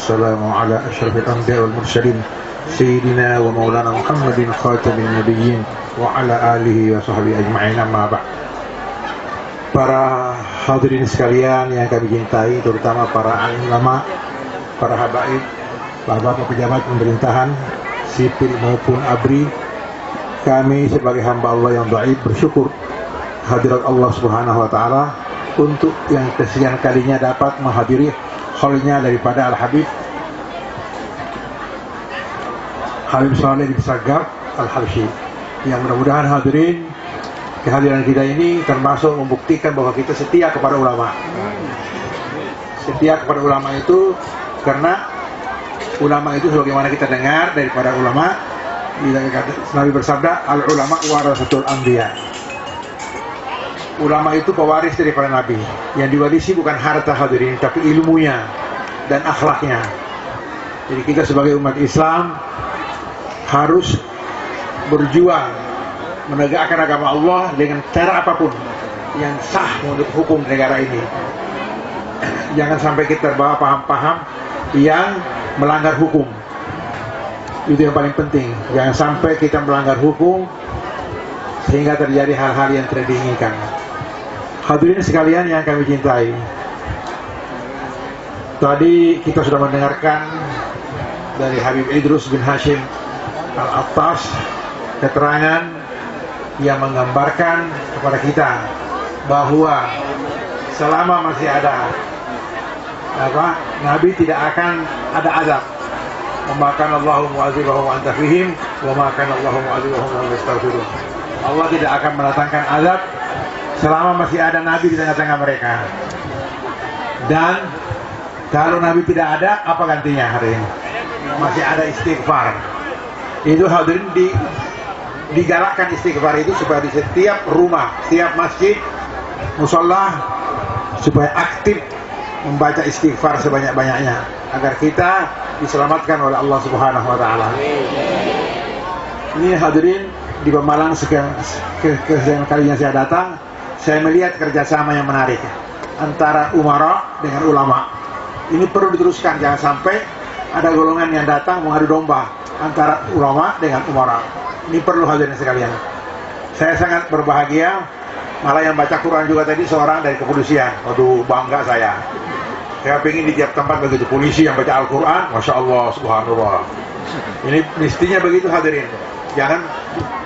والسلام على أشرف الأنبياء والمرسلين سيدنا ومولانا محمد خاتم النبيين وعلى آله وصحبه أجمعين. أما بعد. Para hadirin sekalian yang kami cintai, terutama para alim ulama, para habaib, bapak-bapak pejabat pemerintahan sipil maupun ABRI, kami sebagai hamba Allah yang dhaif bersyukur hadirat Allah Subhanahu wa taala untuk yang kesekian kalinya dapat menghadiri haulnya daripada Al-Habib Saleh bin Sagaf Al-Habsyi, yang mudah-mudahan hadirin kehadiran kita ini termasuk membuktikan bahwa kita setia kepada ulama. Setia kepada ulama itu karena ulama itu sebagaimana kita dengar daripada ulama, Nabi bersabda, al-ulama warasatul anbiya. Ulama itu pewaris daripada Nabi. Yang diwarisi bukan harta hadirin, tapi ilmunya dan akhlaknya. Jadi kita sebagai umat Islam harus berjuang menegakkan agama Allah dengan cara apapun yang sah menurut hukum negara ini. Jangan sampai kita terbawa paham-paham yang melanggar hukum. Itu yang paling penting. Jangan sampai kita melanggar hukum sehingga terjadi hal-hal yang tidak diinginkan. Hadirin sekalian yang kami cintai, tadi kita sudah mendengarkan dari Habib Idrus bin Hashim Al-Attas keterangan yang menggambarkan kepada kita bahwa selama masih ada Nabi tidak akan ada azab. Wa kana Allahu mu'adzibahum wa anta fihim wa ma kana Allahu mu'adzibahum wa hum yastaghfirun. Allah tidak akan mendatangkan azab selama masih ada Nabi di tengah-tengah mereka. Dan kalau Nabi tidak ada, apa gantinya hari ini? Masih ada istighfar. Itu hadirin digalakkan istighfar itu supaya di setiap rumah, setiap masjid, musholla, supaya aktif membaca istighfar sebanyak-banyaknya agar kita diselamatkan oleh Allah Subhanahu wa taala. Ini hadirin di Pemalang sekian kalinya saya datang, saya melihat kerjasama yang menarik antara umara dengan ulama. Ini perlu diteruskan, jangan sampai ada golongan yang datang mengadu domba antara ulama dengan umara. Ini perlu hadirin sekalian. Saya sangat berbahagia, malah yang baca Quran juga tadi seorang dari kepolisian. Waduh, bangga saya. Saya ingin di tiap tempat begitu polisi yang baca Al-Quran, Masya Allah, Subhanallah. Ini mestinya begitu hadirin. Jangan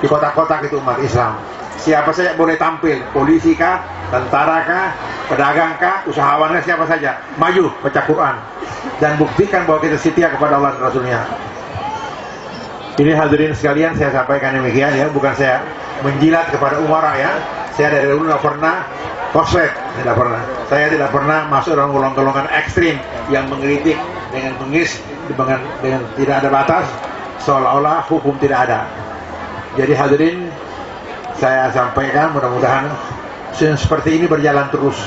di kotak-kotak itu umat Islam. Siapa saja boleh tampil, polisi kah, tentara kah, pedagang kah, usahawan kah, siapa saja. Maju, baca Quran. Dan buktikan bahwa kita setia kepada Allah dan Rasulnya. Ini hadirin sekalian saya sampaikan demikian ya, bukan saya menjilat kepada umara ya. Saya dari dulu tidak pernah koslet, tidak pernah. Saya tidak pernah masuk dalam golongan ekstrim yang mengkritik dengan bengis, dengan tidak ada batas, seolah-olah hukum tidak ada. Jadi hadirin saya sampaikan mudah-mudahan seperti ini berjalan terus.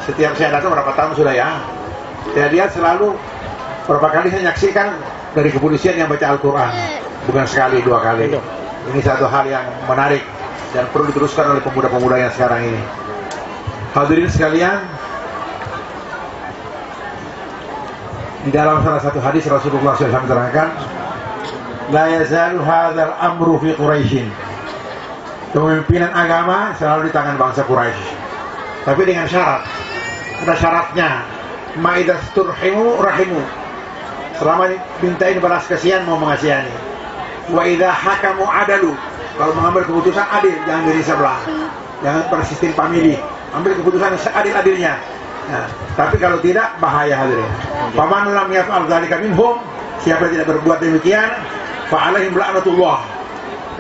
Setiap saya datang berapa tahun sudah ya, saya lihat selalu berapa kali saya menyaksikan dari kepolisian yang baca Al-Quran, bukan sekali, dua kali. Ini satu hal yang menarik dan perlu diteruskan oleh pemuda-pemuda yang sekarang ini. Hadirin sekalian, di dalam salah satu hadis Rasulullah SAW menerangkan, la yazalu hadzal amru fi Quraisyin. Kepemimpinan agama selalu di tangan bangsa Quraisy. Tapi dengan syarat. Ada syaratnya. Ma'idas turhimu rahimu. Selama mintain balas kasihan mau mengasihani. Wa idza hakamu adalu. Kalau mengambil keputusan adil, jangan dari sebelah. Jangan bersistem famili. Ambil keputusan seadil-adilnya. Nah, tapi kalau tidak bahaya hadirin. Faman lam yaf'al dzalika minhum, siapa yang tidak berbuat demikian, fa alaihim la'natullah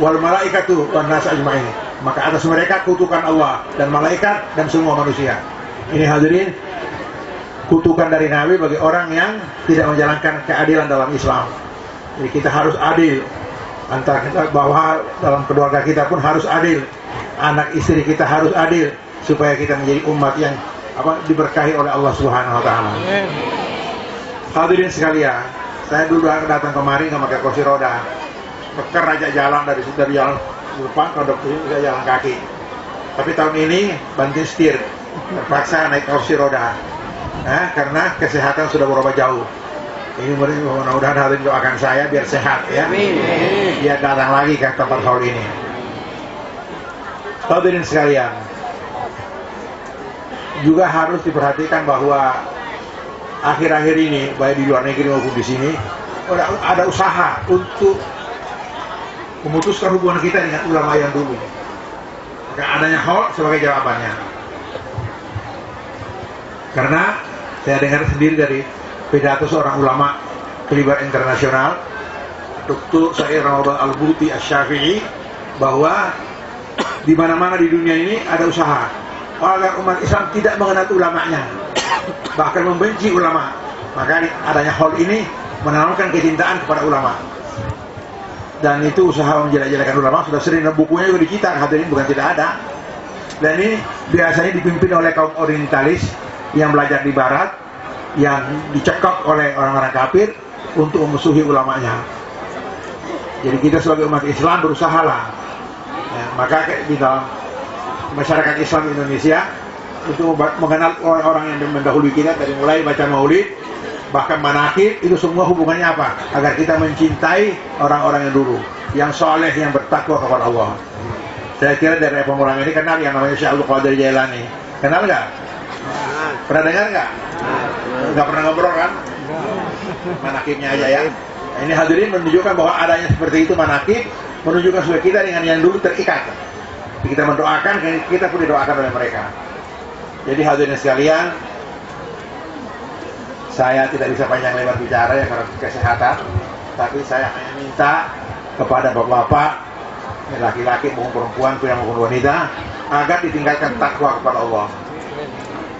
wal malaikatu wan nas ajma'in. Maka atas mereka kutukan Allah dan malaikat dan semua manusia. Ini hadirin kutukan dari Nabi bagi orang yang tidak menjalankan keadilan dalam Islam. Jadi kita harus adil. Antara kita bahwa dalam keluarga kita pun harus adil. Anak istri kita harus adil supaya kita menjadi umat yang diberkahi oleh Allah Subhanahu wa taala. Hadirin sekalian, saya dulu datang kemari nggak pakai kursi roda. Beker aja jalan dari jalan depan ke depan jalan kaki. Tapi tahun ini banting setir, terpaksa naik kursi roda. karena kesehatan sudah berubah jauh. Ini mudah-mudahan hadirin doakan saya biar sehat ya. Biar datang lagi ke tempat haul ini. Hadirin sekalian, juga harus diperhatikan bahwa akhir-akhir ini baik di luar negeri maupun di sini ada usaha untuk memutuskan hubungan kita dengan ulama yang dulu. Maka adanya haul sebagai jawabannya. Karena saya dengar sendiri dari pidato seorang ulama kelibar internasional, Dr. Said Ramadan Al-Buti Asy-Syafi'i, bahwa di mana-mana di dunia ini ada usaha agar umat Islam tidak mengenal ulamanya, bahkan membenci ulama. Maka adanya haul ini menanamkan kecintaan kepada ulama. Dan itu usaha menjelek-jelekan ulama sudah sering, bukunya juga dicetak, hadirin, bukan tidak ada. Dan ini biasanya dipimpin oleh kaum orientalis yang belajar di barat, yang dicekok oleh orang-orang kafir untuk memusuhi ulamanya. Jadi kita sebagai umat Islam berusahalah maka di dalam masyarakat Islam Indonesia untuk mengenal orang-orang yang mendahului kita, dari mulai baca maulid bahkan manaqib, itu semua hubungannya apa? Agar kita mencintai orang-orang yang dulu, yang soleh, yang bertakwa kepada Allah. Saya kira dari pemulang ini kenal yang namanya Syekh Abdul Qadir Jailani. Kenal nggak? Pernah dengar nggak? Nggak pernah ngobrol kan? Manaqibnya aja ya. Nah, ini hadirin menunjukkan bahwa adanya seperti itu manaqib, menunjukkan supaya kita dengan yang dulu terikat. Kita mendoakan, kita pun didoakan oleh mereka. Jadi hadirin sekalian, saya tidak bisa panjang lebar bicara ya karena kesehatan, tapi saya hanya minta kepada bapak-bapak, laki-laki maupun perempuan, pria maupun wanita, agar ditingkatkan takwa kepada Allah.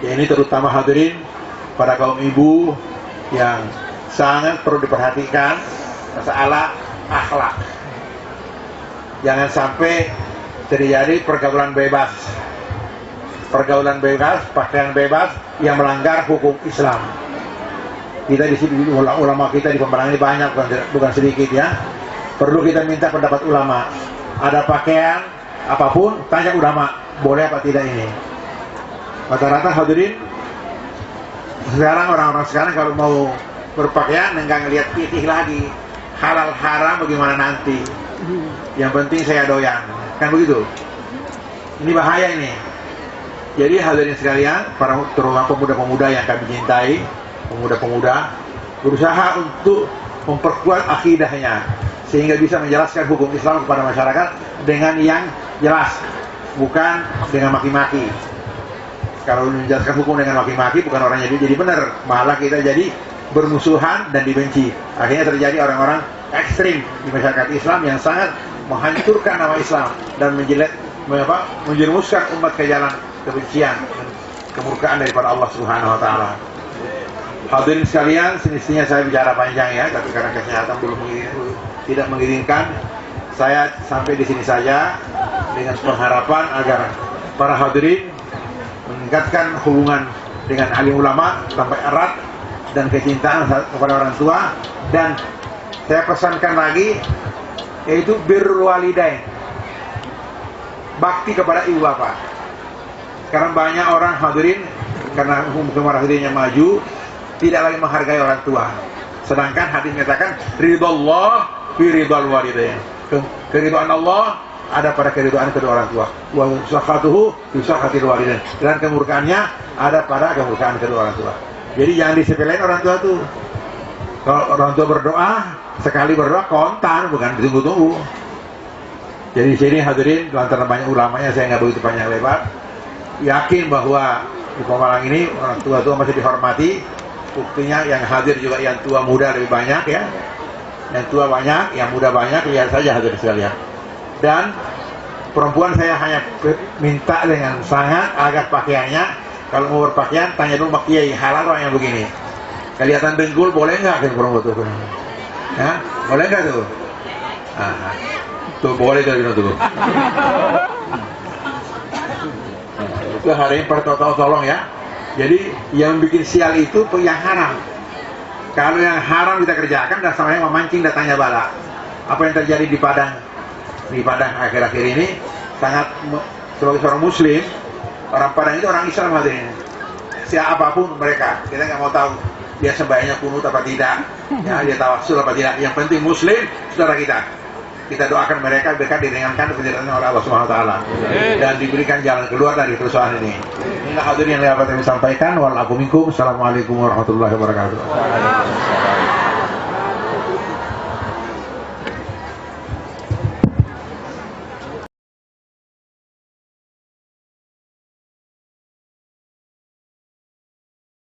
Ya, ini terutama hadirin pada kaum ibu yang sangat perlu diperhatikan masalah akhlak. Jangan sampai terjadi pergaulan bebas, pakaian bebas yang melanggar hukum Islam. Kita di sini ulama kita di Pemalang ini banyak, bukan sedikit ya. Perlu kita minta pendapat ulama. Ada pakaian apapun, tanya ulama, boleh apa tidak ini. Rata-rata hadirin sekarang, orang-orang sekarang kalau mau berpakaian enggak ngelihat putih lagi, halal haram bagaimana nanti. Yang penting saya doyan, kan begitu. Ini bahaya ini. Jadi hadirin sekalian, para terutama pemuda-pemuda yang kami cintai, pemuda-pemuda berusaha untuk memperkuat akidahnya sehingga bisa menjelaskan hukum Islam kepada masyarakat dengan yang jelas, bukan dengan maki-maki. Kalau menjelaskan hukum dengan maki-maki, bukan orangnya jadi benar, malah kita jadi bermusuhan dan dibenci. Akhirnya terjadi orang-orang ekstrim di masyarakat Islam yang sangat menghancurkan nama Islam dan menjerumuskan umat ke jalan kebencian dan kemurkaan daripada Allah Subhanahu wa taala. Hadirin sekalian, semestinya saya bicara panjang ya, tapi karena kesehatan tidak mengizinkan, saya sampai di sini saja dengan pengharapan agar para hadirin meningkatkan hubungan dengan alim ulama sampai erat dan kecintaan kepada orang tua. Dan saya pesankan lagi, yaitu birrul walidain, bakti kepada ibu bapak. Sekarang banyak orang hadirin karena hukum hadirinnya maju, tidak lagi menghargai orang tua. Sedangkan hadis menyatakan ridallah fi ridal walidain. Keridhaan Allah ada pada keridhaan kedua orang tua. Wa sakhatuhu fi sakhatil walidain. Dan kemurkaannya ada pada kemurkaan kedua orang tua. Jadi jangan disepelein orang tua tuh. Kalau orang tua berdoa, sekali berdoa kontan, bukan ditunggu-tunggu. Jadi di sini hadirin, lantaran banyak ulamanya, saya nggak begitu panjang lebar. Yakin bahwa di Pemalang ini orang tua-tua masih dihormati. Buktinya yang hadir juga yang tua muda lebih banyak ya. Yang tua banyak, yang muda banyak, lihat saja hadirin sekalian. Dan perempuan saya hanya minta dengan sangat agar pakaiannya, kalau mau berpakaian tanya dulu mak kiai, halal orang yang begini. Kelihatan dengkul boleh nggak kan perempuan tuh? Ya, boleh nggak tuh? Tuh boleh tuh. Itu hari ini tolong ya. Jadi yang bikin sial itu yang haram. Kalau yang haram kita kerjakan dan sama yang memancing datangnya bala. Apa yang terjadi di Padang? Di Padang akhir-akhir ini sangat, sebagai seorang muslim, orang Padang itu orang Islam hadirin. siapapun mereka, kita nggak mau tahu dia sembahyangnya kunut apa tidak, ya, dia tawassul apa tidak. Yang penting Muslim saudara kita. Kita doakan mereka dekat diringankan penderitaan oleh Allah Subhanahu Wa Taala dan diberikan jalan keluar dari kerusuhan ini. Inilah hadirin yang dapat kami sampaikan. Wal aku minkum. Assalamualaikum warahmatullahi wabarakatuh.